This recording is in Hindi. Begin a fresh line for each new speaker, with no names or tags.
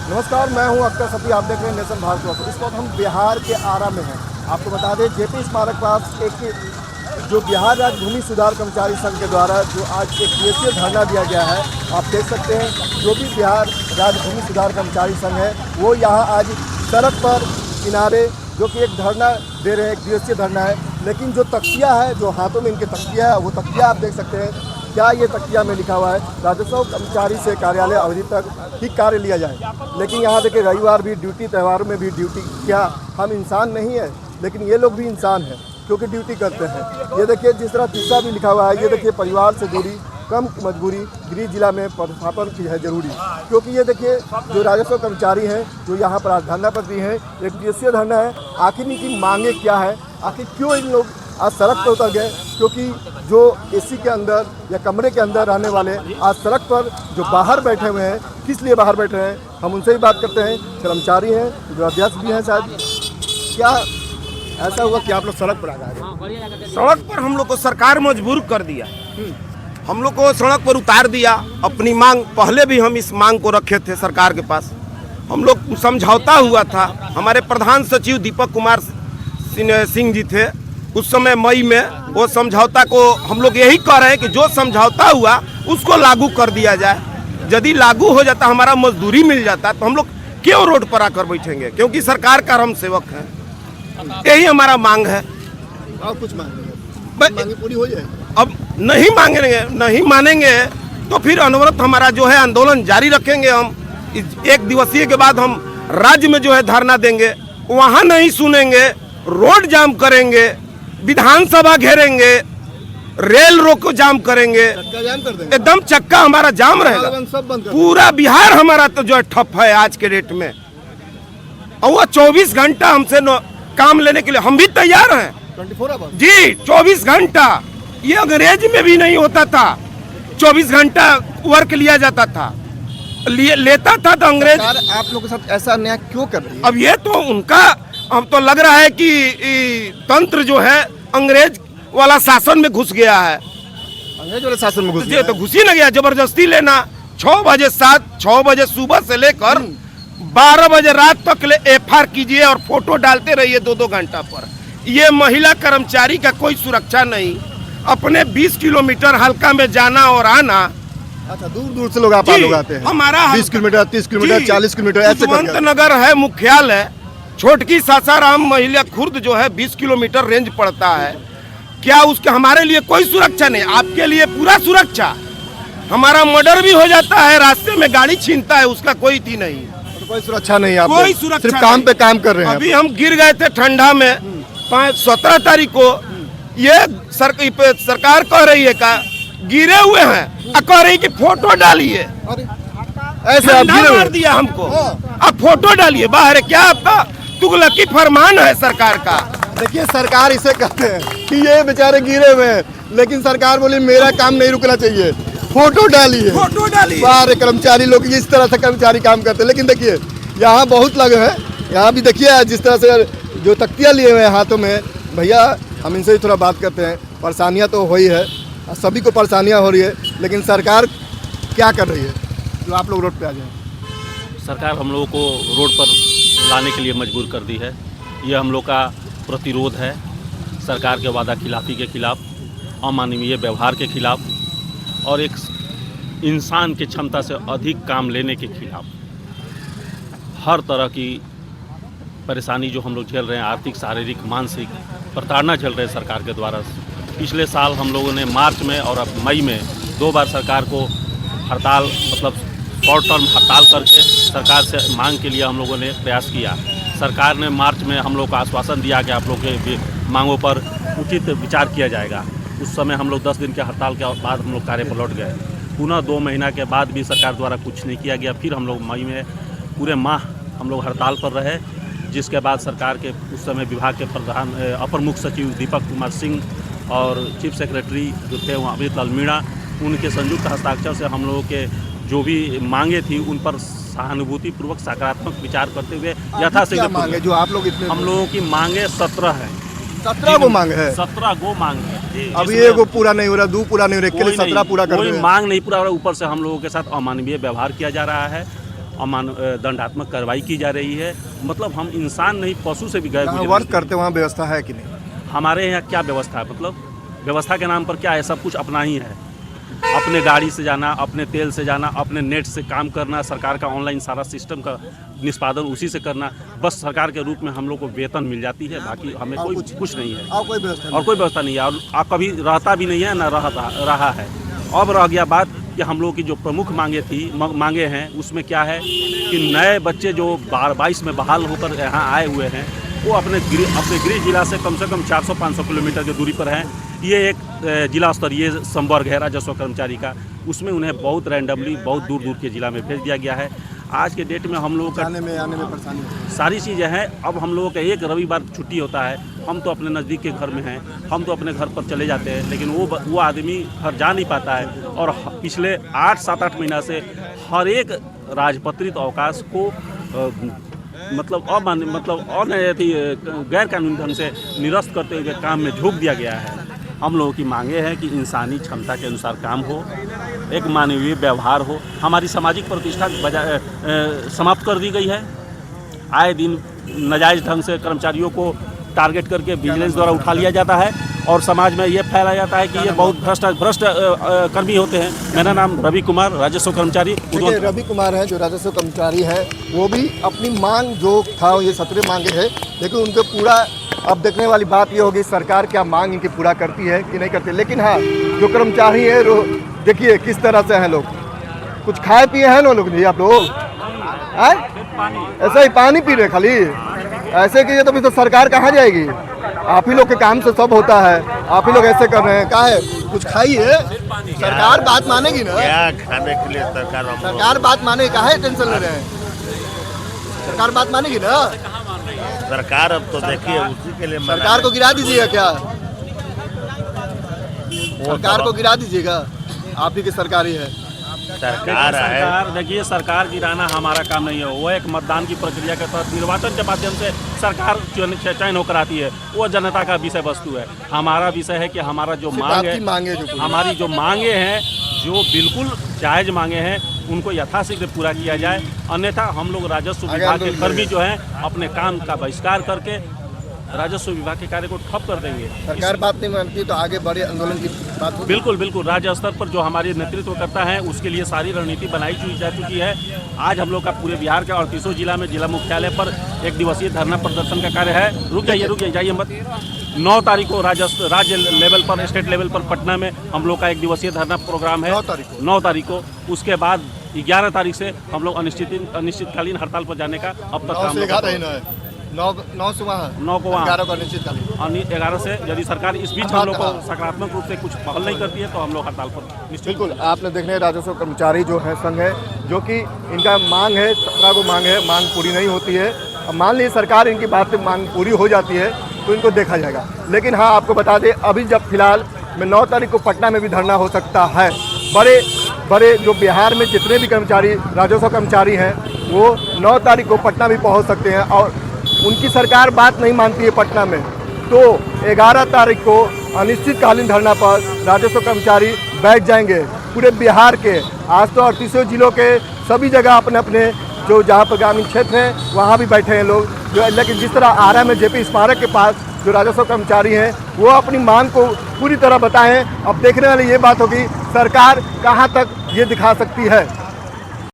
नमस्कार, मैं हूं अख्तर सती। आप देख रहे हैं नेशन भारत वर्ष। इस वक्त हम बिहार के आरा में हैं। आपको बता दें, जेपी स्मारक पास एक जो बिहार राज्य भूमि सुधार कर्मचारी संघ के द्वारा जो आज एक दिवसीय धरना दिया गया है। आप देख सकते हैं, जो भी बिहार राज्य भूमि सुधार कर्मचारी संघ है वो यहाँ आज सड़क पर किनारे जो कि एक धरना दे रहे हैं, एक दिवसीय धरना है। लेकिन जो तख्तिया है, जो हाथों में इनके तख्तिया है, वो तख्तिया आप देख सकते हैं। क्या ये तख्तिया में लिखा हुआ है, राजस्व कर्मचारी से कार्यालय अवधि तक ही कार्य लिया जाए। लेकिन यहाँ देखिए, रविवार भी ड्यूटी, त्योहारों में भी ड्यूटी। क्या हम इंसान नहीं है? लेकिन ये लोग भी इंसान हैं क्योंकि ड्यूटी करते हैं। ये देखिए, जिस तरह तीसरा भी लिखा हुआ है, ये देखिए, परिवार से दूरी कम की मजबूरी, गृह जिला में पदस्थापन की है जरूरी। क्योंकि ये देखिए, जो राजस्व कर्मचारी हैं जो यहाँ पर आज धरना पर दी हैं, एक दिवसीय धरना है। आखिर इनकी मांगे क्या है, आखिर क्यों इन लोग आज सड़क पर उतर गए? क्योंकि जो एसी के अंदर या कमरे के अंदर रहने वाले आज सड़क पर जो बाहर बैठे हुए हैं, किस लिए बाहर बैठे हैं, हम उनसे ही बात करते हैं। कर्मचारी हैं, जो अध्यक्ष भी हैं शायद। क्या ऐसा हुआ कि आप लोग सड़क पर आ गए?
सड़क पर हम लोग को सरकार मजबूर कर दिया। हम लोग को सड़क पर उतार दिया। अपनी मांग, पहले भी हम इस मांग को रखे थे सरकार के पास। हम लोग समझौता हुआ था। हमारे प्रधान सचिव दीपक कुमार सिंह जी थे उस समय मई में। वो समझौता को हम लोग यही कह रहे हैं कि जो समझौता हुआ उसको लागू कर दिया जाए। यदि लागू हो जाता, हमारा मजदूरी मिल जाता, तो हम लोग क्यों रोड पर आकर बैठेंगे? क्योंकि सरकार का हम सेवक हैं। यही हमारा मांग है।
और कुछ मांगे पूरी हो जाए।
अब नहीं मानेंगे तो फिर अनवरत हमारा जो है आंदोलन जारी रखेंगे। हम एक दिवसीय के बाद हम राज्य में जो है धरना देंगे। वहाँ नहीं सुनेंगे, रोड जाम करेंगे, विधानसभा घेरेंगे, रेल रोको जाम करेंगे, एकदम चक्का हमारा जाम रहेगा। पूरा बिहार हमारा तो जो है ठप है आज के डेट में। और वो 24 घंटा हमसे काम लेने के लिए हम भी तैयार हैं।
24 आवर
जी, 24 घंटा। ये अंग्रेज में भी नहीं होता था। 24 घंटा वर्क लिया जाता था, लेता था तो अंग्रेज।
आप लोगों के साथ ऐसा अन्याय क्यों कर रही है?
अब ये तो उनका, अब तो लग रहा है कि तंत्र जो है अंग्रेज वाला शासन में घुस गया है।
अंग्रेज वाले शासन में घुस गया
तो घुस ही न गया। जबरदस्ती लेना 6 बजे सुबह से लेकर 12 बजे रात तक एफआर कीजिए और फोटो डालते रहिए 2-2 घंटा पर। ये महिला कर्मचारी का कोई सुरक्षा नहीं। अपने 20 किलोमीटर हल्का में जाना और आना।
अच्छा, दूर दूर से लोग आते हैं।
हमारा
20 किलोमीटर, 30 किलोमीटर, 40 किलोमीटर ऐसे
नगर है मुख्यालय। छोटकी सासाराम महिला खुर्द जो है 20 किलोमीटर रेंज पड़ता है। क्या उसके हमारे लिए कोई सुरक्षा नहीं? आपके लिए पूरा सुरक्षा। हमारा मर्डर भी हो जाता है, रास्ते में गाड़ी छीनता है, उसका कोई थी नहीं।
तो कोई सुरक्षा नहीं है?
कोई सुरक्षा
सिर्फ काम पे काम कर रहे हैं।
अभी हम गिर गए थे ठंडा में 17 तारीख को। ये सरकार कह रही है का गिरे हुए हैं, कह रही कि फोटो डालिए।
ऐसे आप गिरे
मार दिया हमको। अब फोटो डालिए बाहर। क्या आपका तुगलकी फरमान है सरकार का?
देखिए, सरकार इसे कहते हैं कि ये बेचारे गिरे हुए हैं, लेकिन सरकार बोली मेरा काम नहीं रुकना चाहिए, फोटो डालिए।
फोटो डालिए।
सारे कर्मचारी लोग इस तरह से कर्मचारी काम करते हैं। लेकिन देखिए, यहाँ बहुत लगे हैं। यहाँ भी देखिए, जिस तरह से जो तख्तियाँ लिए हुए हैं हाथों में। भैया, हम इनसे ही थोड़ा बात करते हैं। परेशानियाँ तो हो ही है, सभी को परेशानियाँ हो रही है, लेकिन सरकार क्या कर रही है जो आप लोग रोड पे आ जाए?
सरकार हम लोगों को रोड पर लाने के लिए मजबूर कर दी है। यह हम लोग का प्रतिरोध है सरकार के वादा खिलाफी के खिलाफ, अमानवीय व्यवहार के खिलाफ और एक इंसान की क्षमता से अधिक काम लेने के खिलाफ। हर तरह की परेशानी जो हम लोग झेल रहे हैं, आर्थिक, शारीरिक, मानसिक प्रताड़ना झेल रहे हैं सरकार के द्वारा। पिछले साल हम लोगों ने मार्च में और अब मई में 2 बार सरकार को हड़ताल, मतलब शॉर्ट टर्म हड़ताल करके सरकार से मांग के लिए हम लोगों ने प्रयास किया। सरकार ने मार्च में हम लोग को आश्वासन दिया कि आप लोग के मांगों पर उचित विचार किया जाएगा। उस समय हम लोग 10 दिन के हड़ताल के बाद हम लोग कार्य पर लौट गए। पुनः 2 महीना के बाद भी सरकार द्वारा कुछ नहीं किया गया। फिर हम लोग मई में पूरे माह हम लोग हड़ताल पर रहे, जिसके बाद सरकार के उस समय विभाग के प्रधान अपर मुख्य सचिव दीपक कुमार सिंह और चीफ सेक्रेटरी जो थे वहाँ अमित लाल मीणा, उनके संयुक्त हस्ताक्षर से हम लोगों के जो भी मांगे थी उन पर सहानुभूति पूर्वक सकारात्मक विचार करते हुए यथाशीघ्र
मांगे जो आप लोग इतने
हम लोगों की मांगे 17 है।
17 गो मांग है।
17 गो मांग है।
अभी एगो पूरा नहीं हो रहा, 2 पूरा नहीं हो रहा, 17 पूरा कर रहे हैं।
कोई मांग नहीं पूरा हो रहा। ऊपर से हम लोगों के साथ अमानवीय व्यवहार किया जा रहा है। दंडात्मक कार्रवाई की जा रही है। मतलब हम इंसान नहीं, पशु से भी गए
जहाँ वर्क करते वहाँ व्यवस्था है कि नहीं?
हमारे यहाँ क्या व्यवस्था है? मतलब व्यवस्था के नाम पर क्या है? सब कुछ अपना ही है। अपने गाड़ी से जाना, अपने तेल से जाना, अपने नेट से काम करना, सरकार का ऑनलाइन सारा सिस्टम का निष्पादन उसी से करना। बस सरकार के रूप में हम लोग को वेतन मिल जाती है, बाकी हमें कोई कुछ नहीं है
और कोई व्यवस्था नहीं?
और कोई व्यवस्था नहीं है। और आप कभी रहता भी नहीं है, ना रहा है। अब रह गया बात कि हम लोग की जो प्रमुख मांगे हैं उसमें क्या है कि नए बच्चे जो 22 में बहाल होकर यहाँ आए हुए हैं वो अपने गृह जिला से कम 400-500 किलोमीटर की दूरी पर हैं। ये एक जिला स्तरीय संवर्ग है राजस्व कर्मचारी का, उसमें उन्हें बहुत रैंडमली बहुत दूर दूर के जिला में भेज दिया गया है। आज के डेट में हम लोगों का
आने में परेशानी
सारी चीज़ें हैं। अब हम लोगों का एक रविवार छुट्टी होता है, हम तो अपने नज़दीक के घर में हैं, हम तो अपने घर पर चले जाते हैं, लेकिन वो आदमी घर जा नहीं पाता है। और पिछले 8-7-8 महीना से हर एक राजपत्रित अवकाश को गैर कानूनी ढंग से निरस्त करते हुए काम में झोंक दिया गया है। हम लोगों की मांगे हैं कि इंसानी क्षमता के अनुसार काम हो, एक मानवीय व्यवहार हो। हमारी सामाजिक प्रतिष्ठा समाप्त कर दी गई है। आए दिन नाजायज़ ढंग से कर्मचारियों को टारगेट करके विजिलेंस द्वारा उठा लिया जाता है और समाज में ये फैलाया जाता है कि ये बहुत भ्रष्ट कर्मी होते हैं। मेरा नाम रवि कुमार, राजस्व कर्मचारी।
रवि कुमार है जो राजस्व कर्मचारी है, वो भी अपनी मांग जो था ये 17 मांगे है, लेकिन उनके पूरा अब देखने वाली बात ये होगी सरकार क्या मांग इनकी पूरा करती है कि नहीं करती। लेकिन हाँ, जो कर्मचारी है देखिए किस तरह से हैं लोग, कुछ खाए पिए हैं ना लोग नहीं? आप लोग ऐसे ही पानी पी रहे खाली, ऐसे कीजिए तो सरकार कहाँ जाएगी? आप ही लोग के काम से सब होता है, आप ही लोग ऐसे कर रहे हैं। क्या है, कुछ खाइए, सरकार बात मानेगी ना?
क्या खाने के लिए
सरकार बात मानेगी, काहे टेंशन ले रहे हैं? सरकार बात मानेगी ना?
सरकार अब तो देखिए उसी के लिए
सरकार को गिरा दीजिएगा क्या? सरकार को गिरा दीजिएगा, आप ही की सरकार ही है।
सरकार है।
देखिए, सरकार गिराना हमारा काम नहीं है। वो एक मतदान की प्रक्रिया के तहत निर्वाचन के माध्यम से सरकार चयन होकर आती है, वो जनता का विषय वस्तु है। हमारा विषय है कि हमारा जो हमारी जो मांगे हैं, जो बिल्कुल जायज़ मांगे हैं, उनको यथाशीघ्र पूरा किया जाए। अन्यथा हम लोग राजस्व विभाग के कर्मी जो हैं अपने काम का बहिष्कार करके राजस्व विभाग के कार्य को ठप कर देंगे।
सरकार बात नहीं मानती तो आगे बड़े आंदोलन की बात होगी।
बिल्कुल राज्य स्तर पर जो हमारे नेतृत्व करता है उसके लिए सारी रणनीति बनाई जा चुकी है। आज हम लोग का पूरे बिहार के 38 जिला में जिला मुख्यालय पर 1 दिवसीय धरना प्रदर्शन का कार्य है। रुक जाइए मत। 9 तारीख को राज्य लेवल पर, स्टेट लेवल पर पटना में हम लोग का 1 दिवसीय धरना प्रोग्राम है। 9 तारीख को। उसके बाद 11 तारीख से हम लोग अनिश्चितकालीन हड़ताल पर जाने का अब तक काम
9 से वहाँ
9 को वहाँ
11 को अनिश्चितकालीन
11 से यदि सरकार इस बीच हम लोग को सकारात्मक रूप से कुछ पहल नहीं करती है तो हम लोग हड़ताल पर।
बिल्कुल, आपने देखने राजस्व कर्मचारी जो है संघ है, जो कि इनका मांग है, 17 को मांग है, मांग पूरी नहीं होती है। अब मान लीजिए सरकार इनकी बात से मांग पूरी हो जाती है तो इनको देखा जाएगा। लेकिन हाँ, आपको बता दें अभी जब फिलहाल में 9 तारीख को पटना में भी धरना हो सकता है। बड़े जो बिहार में जितने भी कर्मचारी राजस्व कर्मचारी हैं वो 9 तारीख को पटना भी पहुंच सकते हैं और उनकी सरकार बात नहीं मानती है पटना में, तो 11 तारीख को अनिश्चितकालीन धरना पर राजस्व कर्मचारी बैठ जाएंगे पूरे बिहार के। आज तो 38 जिलों के सभी जगह अपने अपने जो जहाँ पर ग्रामीण क्षेत्र हैं वहाँ भी बैठे हैं लोग जो। लेकिन जिस तरह आरा में जेपी स्मारक के पास जो राजस्व कर्मचारी हैं वो अपनी मांग को पूरी तरह बताएं। अब देखने वाली ये बात होगी सरकार कहाँ तक ये दिखा सकती है।